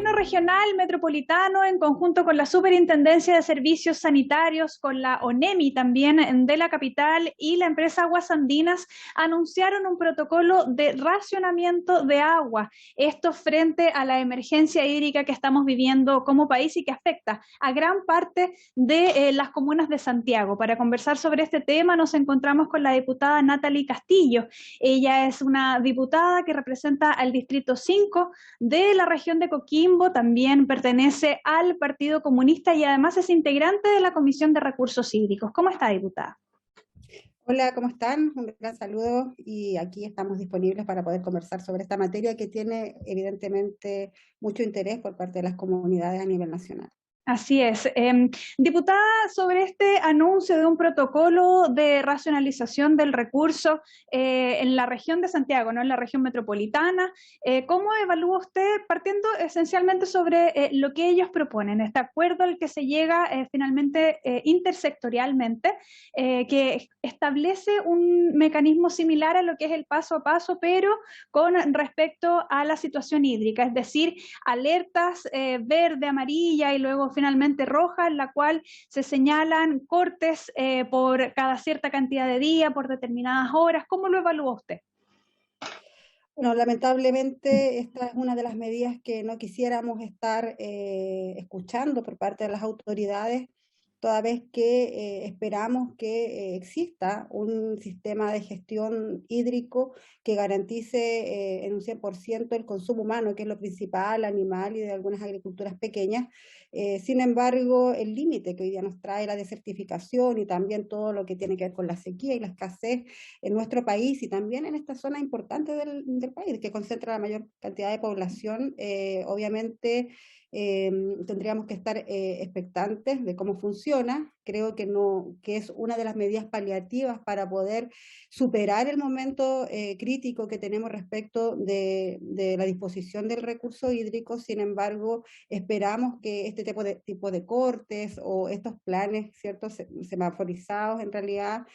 gobierno regional metropolitano, en conjunto con la Superintendencia de Servicios Sanitarios, con la ONEMI también de la capital y la empresa Aguas Andinas, anunciaron un protocolo de racionamiento de agua. Esto frente a la emergencia hídrica que estamos viviendo como país y que afecta a gran parte de las comunas de Santiago. Para conversar sobre este tema nos encontramos con la diputada Natalie Castillo. Ella es una diputada que representa al Distrito 5 de la región de Coquimbo, también pertenece al Partido Comunista y además es integrante de la Comisión de Recursos Hídricos. ¿Cómo está, diputada? Hola, ¿cómo están? Un gran saludo y aquí estamos disponibles para poder conversar sobre esta materia que tiene evidentemente mucho interés por parte de las comunidades a nivel nacional. Así es. Diputada, sobre este anuncio de un protocolo de racionalización del recurso en la región de Santiago, no en la región metropolitana, ¿cómo evalúa usted, partiendo esencialmente sobre lo que ellos proponen, este acuerdo al que se llega finalmente intersectorialmente, que establece un mecanismo similar a lo que es el paso a paso, pero con respecto a la situación hídrica, es decir, alertas verde, amarilla y luego finalmente roja, en la cual se señalan cortes por cada cierta cantidad de días, por determinadas horas? ¿Cómo lo evalúa usted? Bueno, lamentablemente esta es una de las medidas que no quisiéramos estar escuchando por parte de las autoridades, toda vez que esperamos que exista un sistema de gestión hídrico que garantice en un 100% el consumo humano, que es lo principal, animal y de algunas agriculturas pequeñas. Sin embargo, el límite que hoy día nos trae la desertificación y también todo lo que tiene que ver con la sequía y la escasez en nuestro país y también en esta zona importante del país, que concentra la mayor cantidad de población, obviamente tendríamos que estar expectantes de cómo funciona. Creo que, no, que es una de las medidas paliativas para poder superar el momento crítico que tenemos respecto de la disposición del recurso hídrico. Sin embargo, esperamos que este tipo de cortes o estos planes, ¿ciertos? Semaforizados en realidad,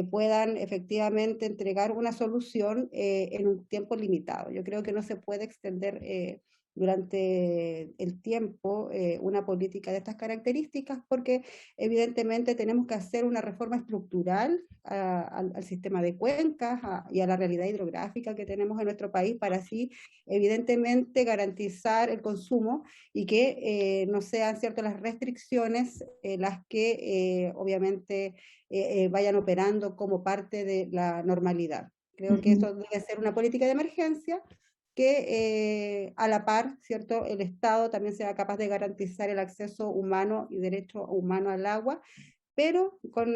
puedan efectivamente entregar una solución en un tiempo limitado. Yo creo que no se puede extender durante el tiempo una política de estas características, porque evidentemente tenemos que hacer una reforma estructural al sistema de cuencas y a la realidad hidrográfica que tenemos en nuestro país para así evidentemente garantizar el consumo y que no sean ciertas las restricciones las que obviamente vayan operando como parte de la normalidad. Creo que eso debe ser una política de emergencia que a la par, ¿cierto?, el Estado también sea capaz de garantizar el acceso humano y derecho humano al agua, pero con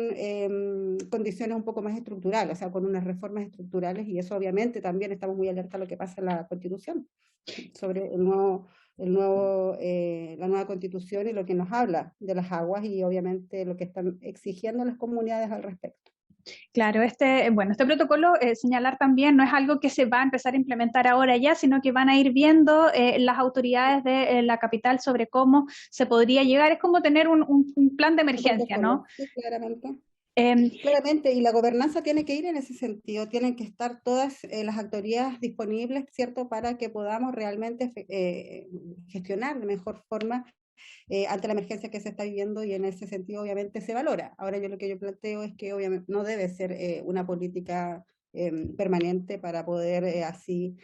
condiciones un poco más estructurales, o sea, con unas reformas estructurales, y eso obviamente también estamos muy alerta a lo que pasa en la Constitución, sobre la nueva Constitución y lo que nos habla de las aguas y obviamente lo que están exigiendo las comunidades al respecto. Claro, este protocolo, señalar también, no es algo que se va a empezar a implementar ahora ya, sino que van a ir viendo las autoridades de la capital sobre cómo se podría llegar. Es como tener un plan de Un emergencia, ¿no? protocolo, sí, claramente. Eh, Claramente, y la gobernanza tiene que ir en ese sentido, tienen que estar todas las autoridades disponibles, ¿cierto?, para que podamos realmente gestionar de mejor forma ante la emergencia que se está viviendo y en ese sentido obviamente se valora. Ahora yo lo que yo planteo es que obviamente no debe ser una política permanente para poder así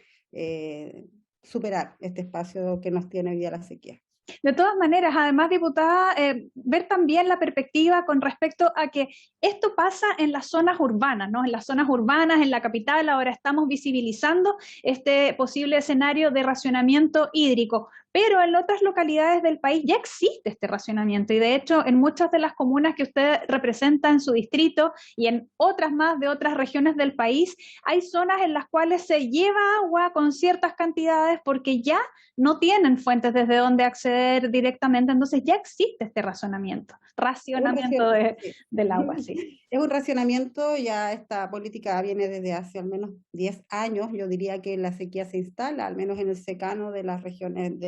superar este espacio que nos tiene hoy día la sequía. De todas maneras, además, diputada, ver también la perspectiva con respecto a que esto pasa en las zonas urbanas, ¿no? En las zonas urbanas, en la capital, ahora estamos visibilizando este posible escenario de racionamiento hídrico, pero en otras localidades del país ya existe este racionamiento y de hecho en muchas de las comunas que usted representa en su distrito y en otras más de otras regiones del país, hay zonas en las cuales se lleva agua con ciertas cantidades porque ya no tienen fuentes desde donde acceder directamente, entonces ya existe este racionamiento Sí. del agua, sí. Es un racionamiento, ya esta política viene desde hace al menos 10 años, yo diría que la sequía se instala, al menos en el secano de las regiones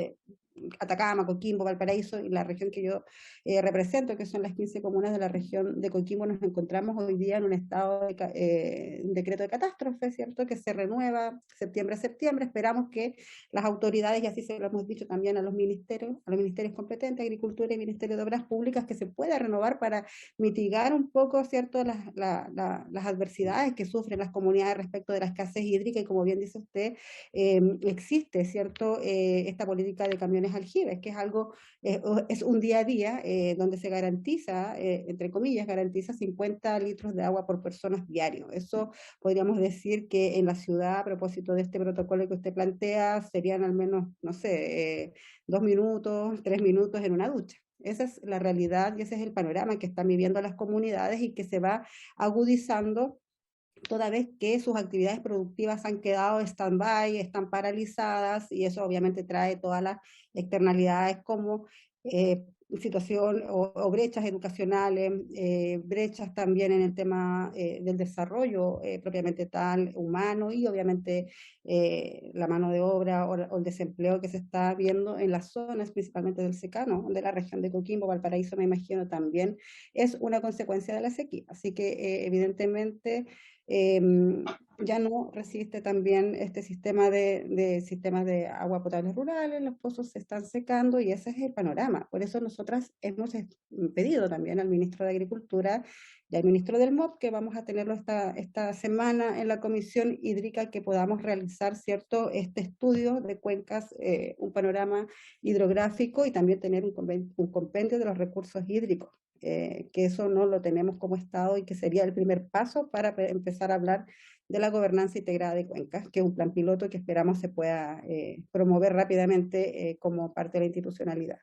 Atacama, Coquimbo, Valparaíso y la región que yo represento, que son las 15 comunas de la región de Coquimbo, nos encontramos hoy día en un estado de un decreto de catástrofe, ¿cierto? Que se renueva septiembre a septiembre. Esperamos que las autoridades, y así se lo hemos dicho también a los ministerios competentes, Agricultura y Ministerio de Obras Públicas, que se pueda renovar para mitigar un poco, ¿cierto?, las adversidades que sufren las comunidades respecto de la escasez hídrica, y como bien dice usted, existe, ¿cierto?, esta política de camiones aljibes, que es algo, es un día a día donde se garantiza, entre comillas, garantiza 50 litros de agua por personas diario. Eso podríamos decir que en la ciudad, a propósito de este protocolo que usted plantea, serían al menos, no sé, 2 minutos, 3 minutos en una ducha. Esa es la realidad y ese es el panorama que están viviendo las comunidades y que se va agudizando toda vez que sus actividades productivas han quedado stand-by, están paralizadas, y eso obviamente trae todas las externalidades como situación o brechas educacionales, brechas también en el tema del desarrollo propiamente tal, humano, y obviamente la mano de obra o el desempleo que se está viendo en las zonas, principalmente del secano, de la región de Coquimbo, Valparaíso, me imagino también, es una consecuencia de la sequía. Así que evidentemente eh, ya no resiste también este sistema de sistemas de agua potable rurales, los pozos se están secando y ese es el panorama. Por eso nosotras hemos pedido también al ministro de Agricultura y al ministro del MOP que vamos a tenerlo esta semana en la Comisión Hídrica, que podamos realizar, ¿cierto?, este estudio de cuencas, un panorama hidrográfico, y también tener un compendio de los recursos hídricos. Que eso no lo tenemos como Estado y que sería el primer paso para empezar a hablar de la gobernanza integrada de cuencas, que es un plan piloto que esperamos se pueda promover rápidamente como parte de la institucionalidad.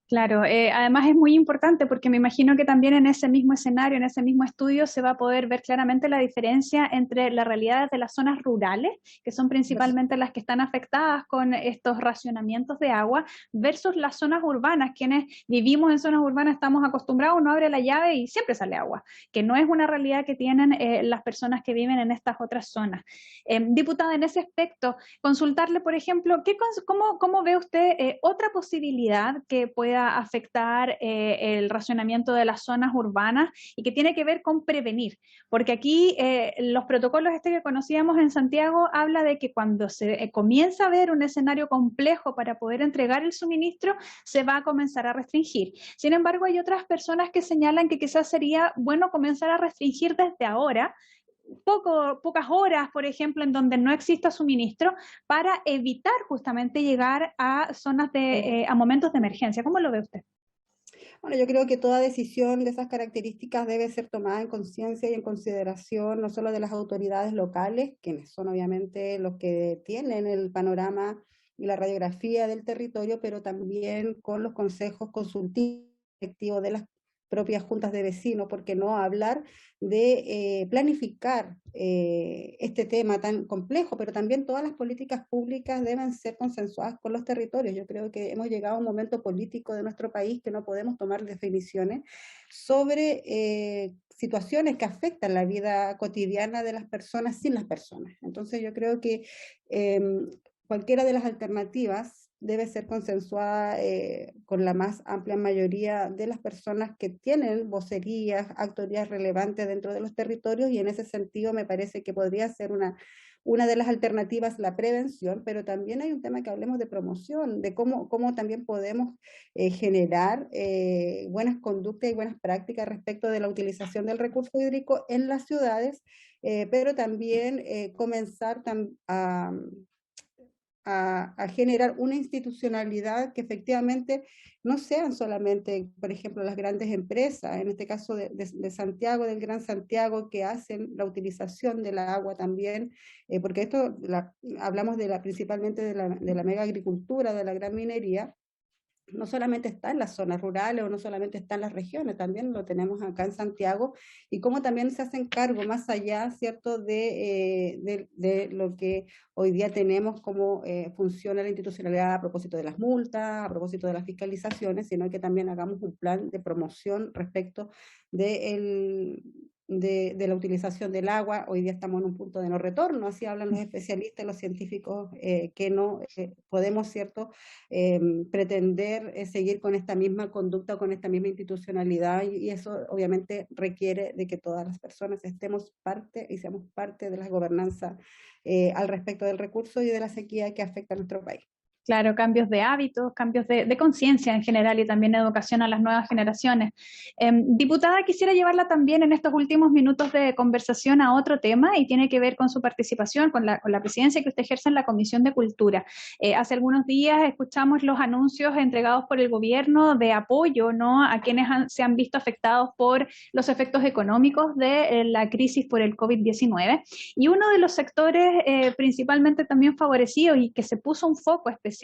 Claro, además es muy importante porque me imagino que también en ese mismo escenario, en ese mismo estudio, se va a poder ver claramente la diferencia entre las realidades de las zonas rurales, que son principalmente las que están afectadas con estos racionamientos de agua, versus las zonas urbanas. Quienes vivimos en zonas urbanas estamos acostumbrados, uno abre la llave y siempre sale agua, que no es una realidad que tienen las personas que viven en estas otras zonas. Diputada, en ese aspecto, consultarle, por ejemplo, ¿cómo ve usted otra posibilidad que pueda afectar el racionamiento de las zonas urbanas y que tiene que ver con prevenir? Porque aquí los protocolos que conocíamos en Santiago habla de que cuando se comienza a ver un escenario complejo para poder entregar el suministro, se va a comenzar a restringir. Sin embargo, hay otras personas que señalan que quizás sería bueno comenzar a restringir desde ahora, pocas horas, por ejemplo, en donde no exista suministro, para evitar justamente llegar a zonas a momentos de emergencia. ¿Cómo lo ve usted? Bueno, yo creo que toda decisión de esas características debe ser tomada en conciencia y en consideración no solo de las autoridades locales, quienes son obviamente los que tienen el panorama y la radiografía del territorio, pero también con los consejos consultivos de las propias juntas de vecinos, porque no hablar de planificar este tema tan complejo, pero también todas las políticas públicas deben ser consensuadas con los territorios. Yo creo que hemos llegado a un momento político de nuestro país que no podemos tomar definiciones sobre situaciones que afectan la vida cotidiana de las personas sin las personas. Entonces yo creo que eh, cualquiera de las alternativas debe ser consensuada con la más amplia mayoría de las personas que tienen vocerías, actorías relevantes dentro de los territorios, y en ese sentido me parece que podría ser una de las alternativas la prevención, pero también hay un tema que hablemos de promoción, de cómo también podemos generar buenas conductas y buenas prácticas respecto de la utilización del recurso hídrico en las ciudades, pero también comenzar a generar una institucionalidad que efectivamente no sean solamente, por ejemplo, las grandes empresas, en este caso de Santiago, del Gran Santiago, que hacen la utilización del agua también, porque esto hablamos principalmente de la mega agricultura, de la gran minería. No solamente está en las zonas rurales o no solamente está en las regiones, también lo tenemos acá en Santiago, y cómo también se hacen cargo más allá, ¿cierto?, de lo que hoy día tenemos, cómo funciona la institucionalidad a propósito de las multas, a propósito de las fiscalizaciones, sino que también hagamos un plan de promoción respecto de de la utilización del agua. Hoy día estamos en un punto de no retorno, así hablan los especialistas, los científicos, que no podemos, ¿cierto?, pretender seguir con esta misma conducta, con esta misma institucionalidad, y eso obviamente requiere de que todas las personas estemos parte y seamos parte de la gobernanza al respecto del recurso y de la sequía que afecta a nuestro país. Claro, cambios de hábitos, cambios de conciencia en general y también educación a las nuevas generaciones. Diputada, quisiera llevarla también en estos últimos minutos de conversación a otro tema y tiene que ver con su participación, con la presidencia que usted ejerce en la Comisión de Cultura. Hace algunos días escuchamos los anuncios entregados por el gobierno de apoyo, ¿no?, a quienes se han visto afectados por los efectos económicos de la crisis por el COVID-19. Y uno de los sectores principalmente también favorecidos y que se puso un foco especial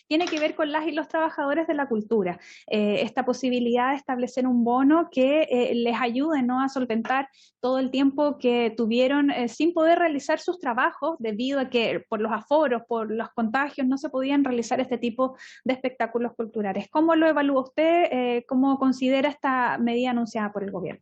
tiene que ver con las y los trabajadores de la cultura. Esta posibilidad de establecer un bono que les ayude, ¿no?, a solventar todo el tiempo que tuvieron sin poder realizar sus trabajos debido a que por los aforos, por los contagios, no se podían realizar este tipo de espectáculos culturales. ¿Cómo lo evalúa usted? ¿Cómo considera esta medida anunciada por el gobierno?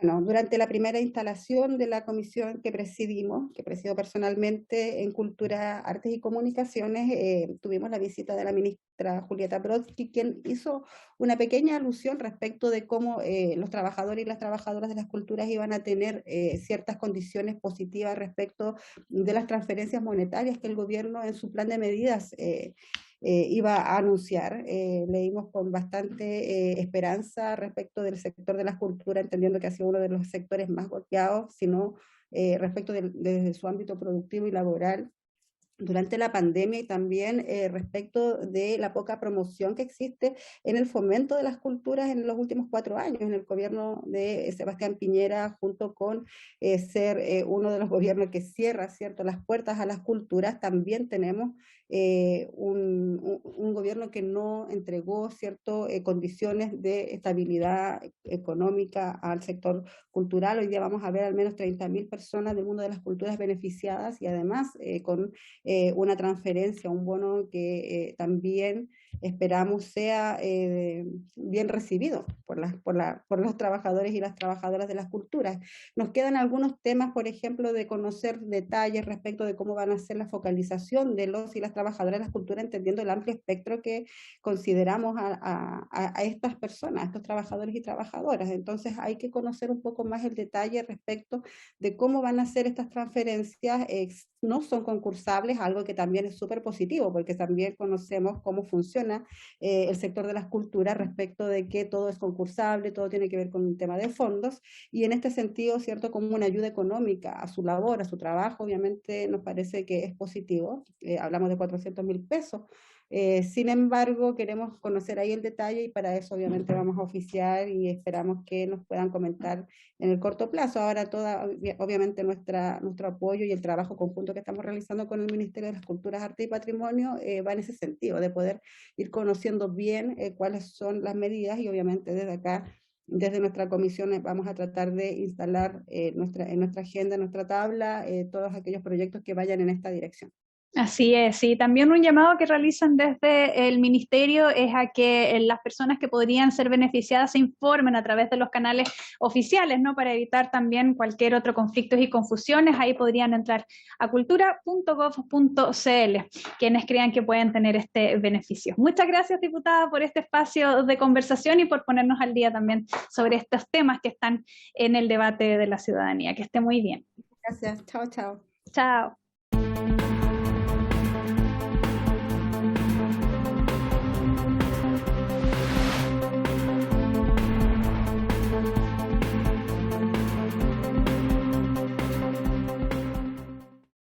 Bueno, durante la primera instalación de la comisión que presidimos, que presido personalmente en Cultura, Artes y Comunicaciones, tuvimos la visita de la ministra Julieta Brodsky, quien hizo una pequeña alusión respecto de cómo los trabajadores y las trabajadoras de las culturas iban a tener ciertas condiciones positivas respecto de las transferencias monetarias que el gobierno en su plan de medidas iba a anunciar. Leímos con bastante esperanza respecto del sector de la cultura, entendiendo que ha sido uno de los sectores más golpeados, sino respecto desde su ámbito productivo y laboral durante la pandemia, y también respecto de la poca promoción que existe en el fomento de las culturas en los últimos 4 años, en el gobierno de Sebastián Piñera, junto con ser uno de los gobiernos que cierra, ¿cierto?, las puertas a las culturas. También tenemos un gobierno que no entregó, ¿cierto?, condiciones de estabilidad económica al sector cultural. Hoy día vamos a ver al menos 30.000 personas del mundo de las culturas beneficiadas, y además con una transferencia, un bono que también esperamos sea bien recibido por los trabajadores y las trabajadoras de las culturas. Nos quedan algunos temas, por ejemplo, de conocer detalles respecto de cómo van a ser la focalización de los y las trabajadoras de las culturas, entendiendo el amplio espectro que consideramos a estas personas, a estos trabajadores y trabajadoras. Entonces hay que conocer un poco más el detalle respecto de cómo van a ser estas transferencias. No son concursables, algo que también es súper positivo, porque también conocemos cómo funciona el sector de las culturas respecto de que todo es concursable, todo tiene que ver con un tema de fondos, y en este sentido, ¿cierto?, como una ayuda económica a su labor, a su trabajo, obviamente nos parece que es positivo. Hablamos de 400.000 pesos. Sin embargo, queremos conocer ahí el detalle, y para eso obviamente vamos a oficiar y esperamos que nos puedan comentar en el corto plazo. Ahora obviamente nuestro apoyo y el trabajo conjunto que estamos realizando con el Ministerio de las Culturas, Arte y Patrimonio va en ese sentido, de poder ir conociendo bien cuáles son las medidas, y obviamente desde acá, desde nuestra comisión, vamos a tratar de instalar en nuestra agenda, en nuestra tabla, todos aquellos proyectos que vayan en esta dirección. Así es, sí. También un llamado que realizan desde el ministerio es a que las personas que podrían ser beneficiadas se informen a través de los canales oficiales, ¿no?, para evitar también cualquier otro conflicto y confusiones. Ahí podrían entrar a cultura.gov.cl quienes crean que pueden tener este beneficio. Muchas gracias, diputada, por este espacio de conversación y por ponernos al día también sobre estos temas que están en el debate de la ciudadanía. Que esté muy bien. Gracias. Chao, chao. Chao.